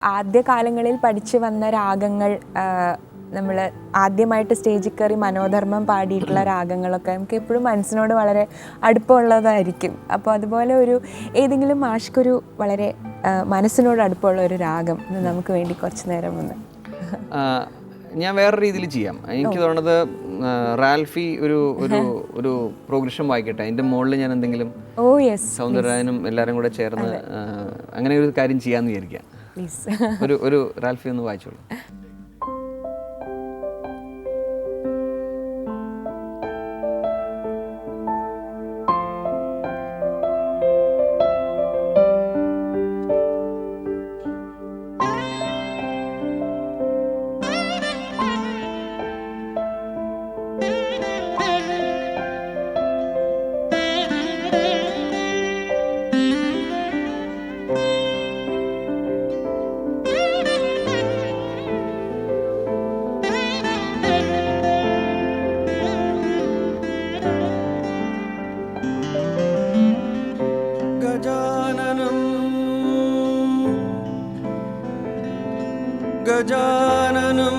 ആദ്യ കാലങ്ങളിൽ പഠിച്ചു വന്ന രാഗങ്ങൾ നമ്മൾ ആദ്യമായിട്ട് സ്റ്റേജിൽ കയറി മനോധർമ്മം പാടിയിട്ടുള്ള രാഗങ്ങളൊക്കെ നമുക്ക് എപ്പോഴും മനസ്സിനോട് വളരെ അടുപ്പമുള്ളതായിരിക്കും. അപ്പോൾ അതുപോലെ ഒരു ഏതെങ്കിലും മാഷ്ക്കൊരു വളരെ മനസ്സിനോട് അടുപ്പമുള്ള ഒരു രാഗം നമുക്ക് വേണ്ടി കുറച്ച് നേരം ഒന്ന് ഞാൻ വേറെ രീതിയിൽ ചെയ്യാം. എനിക്ക് തോന്നുന്നത് റാൽഫി ഒരു ഒരു ഒരു പ്രോഗ്രഷൻ വായിക്കട്ടെ, അതിൻ്റെ മുകളിൽ ഞാൻ എന്തെങ്കിലും സൗന്ദര്യനും എല്ലാവരും കൂടെ ചേർന്ന് അങ്ങനെ ഒരു കാര്യം ചെയ്യാമെന്ന് വിചാരിക്കാം. ഒരു റാൽഫി ഒന്ന് വായിച്ചോളൂ. गजाननं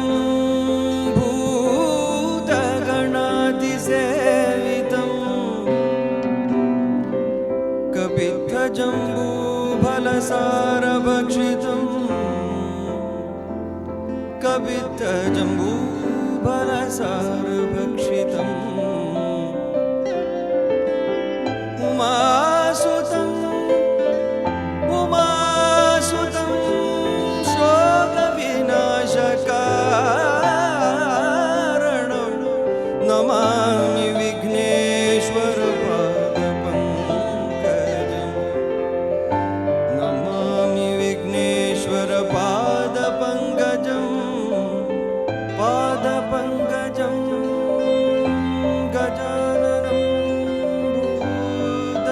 भूतगणातिसेवितं कपित्थजम्बूफलसारभक्षितं कपित्थजम्बूफलसारभक्षितम् उमासुतं शोकविनाशकारणं नमामि विघ्नेश्वरपादपङ्कजं, नमामि विघ्नेश्वरपादपङ्कजं, पादपङ्कजं. गजाननं भूतगणातिसेवितं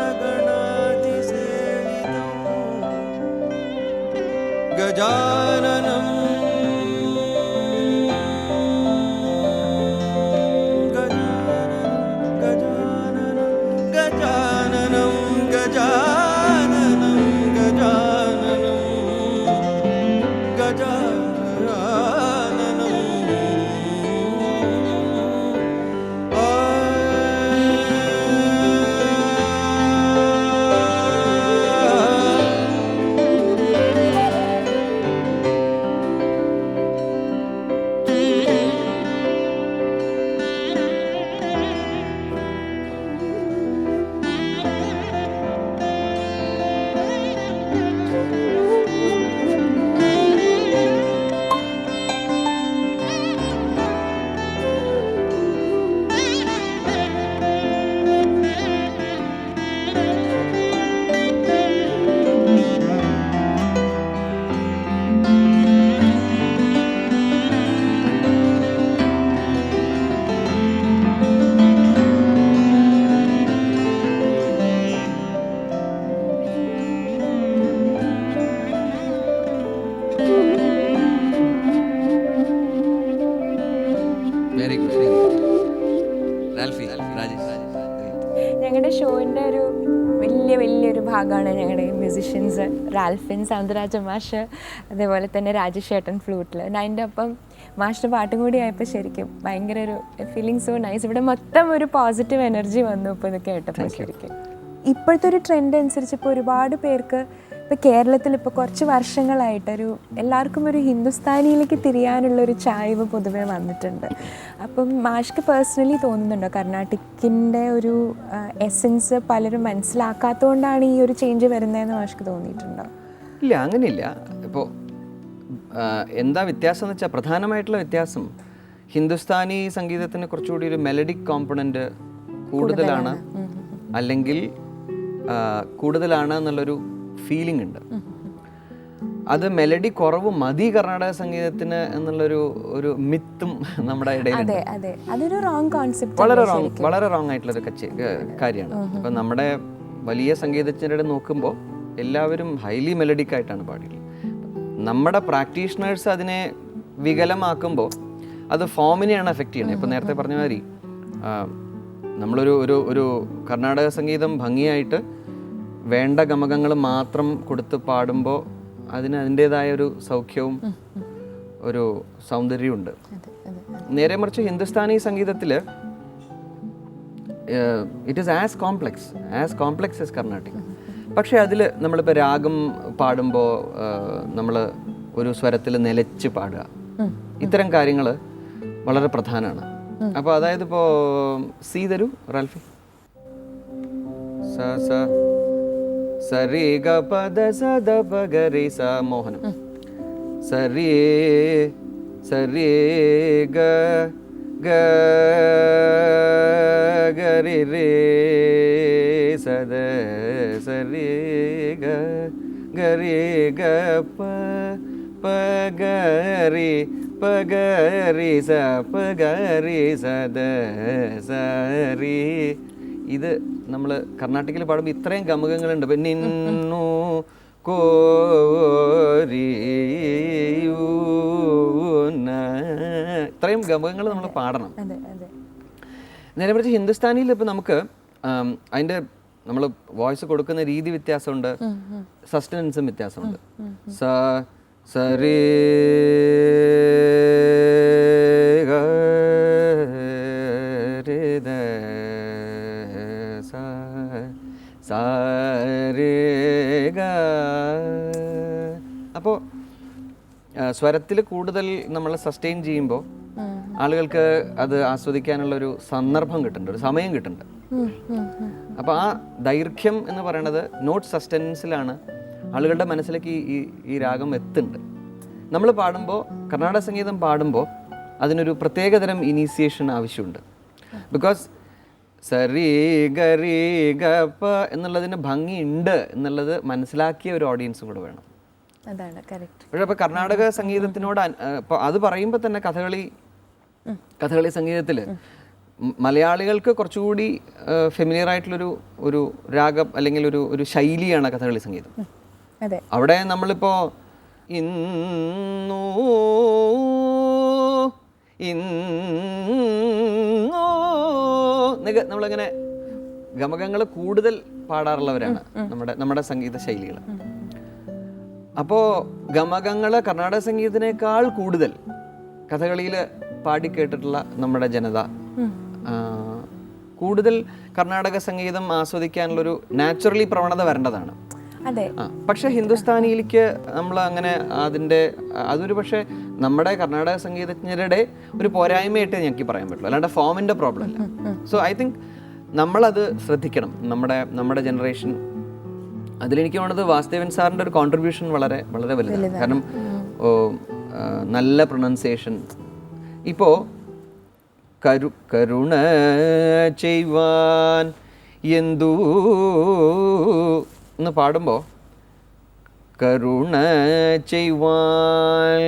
गजाननं ഞങ്ങളുടെ ഷോയിൻ്റെ ഒരു വലിയൊരു ഭാഗമാണ് ഞങ്ങളുടെ മ്യൂസിഷ്യൻസ് റാൽഫിൻ, സൗന്ദരരാജ മാഷ്, അതേപോലെ തന്നെ രാജേഷ് ഏട്ടൻ ഫ്ലൂട്ടിൽ. അതിൻ്റെ ഒപ്പം മാഷിൻ്റെ പാട്ടും കൂടി ആയപ്പോൾ ശരിക്കും ഭയങ്കര ഒരു ഫീലിംഗ് സോ നൈസ്. ഇവിടെ മൊത്തം ഒരു പോസിറ്റീവ് എനർജി വന്നു ഇപ്പോൾ ഇത് കേട്ടപ്പോൾ. ശരിക്കും ഇപ്പോഴത്തെ ഒരു ട്രെൻഡ് അനുസരിച്ച് ഇപ്പോൾ ഒരുപാട് പേർക്ക് ഇപ്പോൾ കേരളത്തിൽ ഇപ്പോൾ കുറച്ച് വർഷങ്ങളായിട്ടൊരു എല്ലാവർക്കും ഒരു ഹിന്ദുസ്ഥാനിയിലേക്ക് തിരിയാനുള്ളൊരു ചായ്വ് പൊതുവേ വന്നിട്ടുണ്ട്. അപ്പം മാഷ്ക്ക് പേഴ്സണലി തോന്നുന്നുണ്ടോ കർണാട്ടിക്കിൻ്റെ ഒരു എസൻസ് പലരും മനസ്സിലാക്കാത്തതുകൊണ്ടാണ് ഈ ഒരു ചേഞ്ച് വരുന്നതെന്ന് മാഷ്ക്ക് തോന്നിയിട്ടുണ്ടോ? ഇല്ല, അങ്ങനെയില്ല. ഇപ്പോൾ എന്താ വ്യത്യാസം എന്ന് വെച്ചാൽ, പ്രധാനമായിട്ടുള്ള വ്യത്യാസം ഹിന്ദുസ്ഥാനി സംഗീതത്തിന് കുറച്ചുകൂടി ഒരു മെലഡിക് കോമ്പണൻറ്റ് കൂടുതലാണ്, അല്ലെങ്കിൽ കൂടുതലാണ് എന്നുള്ളൊരു ഫീലിംഗ് ഉണ്ട്. അത് മെലഡി കുറവ് മതി കർണാടക സംഗീതത്തിന് എന്നുള്ളൊരു ഒരു മിത്തും നമ്മുടെ ഇടയിലുണ്ട്. വളരെ റോങ് ആയിട്ടുള്ളൊരു കാര്യമാണ്. ഇപ്പം നമ്മുടെ വലിയ സംഗീതജ്ഞരുടെ നോക്കുമ്പോൾ എല്ലാവരും ഹൈലി മെലഡിക് ആയിട്ടാണ് പാടിയിട്ടുള്ളത്. നമ്മുടെ പ്രാക്ടീഷണേഴ്സ് അതിനെ വികലമാക്കുമ്പോൾ അത് ഫോമിനെയാണ് എഫക്റ്റ് ചെയ്യുന്നത്. ഇപ്പം നേരത്തെ പറഞ്ഞ മാതിരി നമ്മളൊരു ഒരു ഒരു കർണാടക സംഗീതം ഭംഗിയായിട്ട് വേണ്ട ഗമകങ്ങൾ മാത്രം കൊടുത്ത് പാടുമ്പോൾ അതിന് അതിൻ്റെതായ ഒരു സൗഖ്യവും ഒരു സൗന്ദര്യമുണ്ട്. അതെ അതെ നേരെ മറിച്ച് ഹിന്ദുസ്ഥാനി സംഗീതത്തിൽ it is as complex as Carnatic. പക്ഷേ അതിൽ നമ്മളിപ്പോൾ രാഗം പാടുമ്പോൾ നമ്മൾ ഒരു സ്വരത്തിൽ നിലച്ച് പാടുക, ഇത്തരം കാര്യങ്ങൾ വളരെ പ്രധാനമാണ്. അപ്പോൾ അതായത് ഇപ്പോൾ സി തരൂ റാൽഫി. സ സ സരി ഗ പദ സ ദ പ ഗ രി സ മോഹനം. സരി സരി ഗ ഗ ഗ രി രി സ ദ സരി ഗ ഗ രി ഗ പ പ ഗ രി പ ഗ രി സ പ ഗ രി സ ദ സ രി. ഇത് നമ്മൾ കർണാടകയിൽ പാടുമ്പോൾ ഇത്രയും ഗമകങ്ങളുണ്ട്. ഇപ്പം നിന്നു കോരിയൂന, ഇത്രയും ഗമകങ്ങൾ നമ്മൾ പാടണം. നേരെ മറിച്ച് ഹിന്ദുസ്ഥാനിയിൽ ഇപ്പം നമുക്ക് അതിൻ്റെ നമ്മൾ വോയിസ് കൊടുക്കുന്ന രീതി വ്യത്യാസമുണ്ട്, സസ്റ്റനൻസും വ്യത്യാസമുണ്ട്. സ സരി അപ്പോൾ സ്വരത്തിൽ കൂടുതൽ നമ്മൾ സസ്റ്റെയിൻ ചെയ്യുമ്പോൾ ആളുകൾക്ക് അത് ആസ്വദിക്കാനുള്ളൊരു സന്ദർഭം കിട്ടുന്നുണ്ട്, ഒരു സമയം കിട്ടുന്നുണ്ട്. അപ്പോൾ ആ ദൈർഘ്യം എന്ന് പറയുന്നത് നോട്ട് സസ്റ്റൻസിലാണ് ആളുകളുടെ മനസ്സിലേക്ക് ഈ രാഗം എത്തുന്നുണ്ട്. നമ്മൾ പാടുമ്പോൾ, കർണാടക സംഗീതം പാടുമ്പോൾ അതിനൊരു പ്രത്യേകതരം ഇനീസിയേഷൻ ആവശ്യമുണ്ട്. ബിക്കോസ് സരി ഗരി ഗ പ എന്നുള്ളതിന് ഭംഗിയുണ്ട് എന്നുള്ളത് മനസ്സിലാക്കിയ ഒരു ഓഡിയൻസും കൂടെ വേണം. അതാണ് കറക്റ്റ്. പക്ഷേ ഇപ്പോൾ കർണാടക സംഗീതത്തിനോട് ഇപ്പോൾ അത് പറയുമ്പോൾ തന്നെ കഥകളി സംഗീതത്തിൽ മലയാളികൾക്ക് കുറച്ചുകൂടി ഫെമിലിയർ ആയിട്ടുള്ളൊരു രാഗം അല്ലെങ്കിൽ ഒരു ശൈലിയാണ് കഥകളി സംഗീതം. അവിടെ നമ്മളിപ്പോൾ ഇന്നോ നമ്മളിങ്ങനെ ഗമകങ്ങൾ കൂടുതൽ പാടാറുള്ളവരാണ് നമ്മുടെ സംഗീത ശൈലികൾ. അപ്പോൾ ഗമകങ്ങൾ കർണാടക സംഗീതത്തിനേക്കാൾ കൂടുതൽ കഥകളിയിൽ പാടിക്കേട്ടിട്ടുള്ള നമ്മുടെ ജനത കൂടുതൽ കർണാടക സംഗീതം ആസ്വദിക്കാനുള്ളൊരു നാച്ചുറലി പ്രവണത വരേണ്ടതാണ്. പക്ഷെ ഹിന്ദുസ്ഥാനിയിലേക്ക് നമ്മൾ അങ്ങനെ അതൊരു പക്ഷേ നമ്മുടെ കർണാടക സംഗീതജ്ഞരുടെ ഒരു പോരായ്മയായിട്ട് ഞങ്ങൾക്ക് പറയാൻ പറ്റുള്ളൂ, അല്ലാണ്ട് ഫോമിൻ്റെ പ്രോബ്ലം അല്ല. സോ ഐ തിങ്ക് നമ്മളത് ശ്രദ്ധിക്കണം, നമ്മുടെ ജനറേഷൻ. അതിലെനിക്ക് തോന്നുന്നത് വാസുദേവൻ സാറിൻ്റെ ഒരു കോൺട്രിബ്യൂഷൻ വളരെ വളരെ വലുതാണ്. കാരണം നല്ല പ്രൊനൗൺസിയേഷൻ. ഇപ്പോൾ കരുണ ചെയ്യുവാൻ എന്തു എന്ന് പാടുമ്പോൾ കരുണ ചെയ്യുവാൻ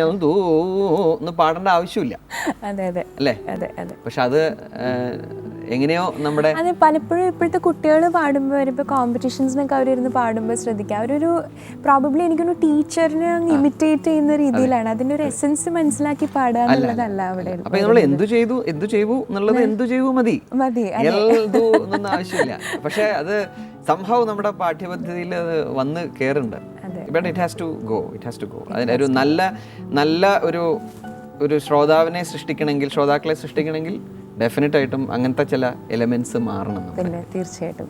എന്തോ എന്ന് പാടേണ്ട ആവശ്യമില്ല, അല്ലേ? പക്ഷെ അത് എങ്ങനെയോ നമ്മുടെ അത് പലപ്പോഴും ഇപ്പോഴത്തെ കുട്ടികൾ പാടുമ്പോൾ ഇപ്പോൾ കോമ്പറ്റീഷൻസിനൊക്കെ അവരിരുന്ന് പാടുമ്പോൾ ശ്രദ്ധിക്കുക, അവരൊരു പ്രോബബ്ലി എനിക്കൊരു ടീച്ചറിനെ ഇമിറ്റേറ്റ് ചെയ്യുന്ന രീതിയിലാണ്. അതിൻ്റെ ഒരു എസൻസ് മനസ്സിലാക്കി പാടുക എന്നുള്ളതല്ല അവിടെ. അപ്പൊ നമ്മൾ എന്തു ചെയ്തു എന്നുള്ളത് എന്തു ചെയ്തു മതി എന്നൊന്നും ആവശ്യമില്ല. പക്ഷെ അത് സംഭവം നമ്മുടെ പാഠ്യപദ്ധതിയിൽ അത് വന്ന് കയറുന്നുണ്ട്. But it has to go. അതിൻ്റെ ഒരു നല്ല ഒരു ശ്രോതാക്കളെ സൃഷ്ടിക്കണമെങ്കിൽ ഡെഫിനറ്റ് ആയിട്ടും അങ്ങനത്തെ ചില എലമെന്റ്സ് മാറണം. തീർച്ചയായിട്ടും.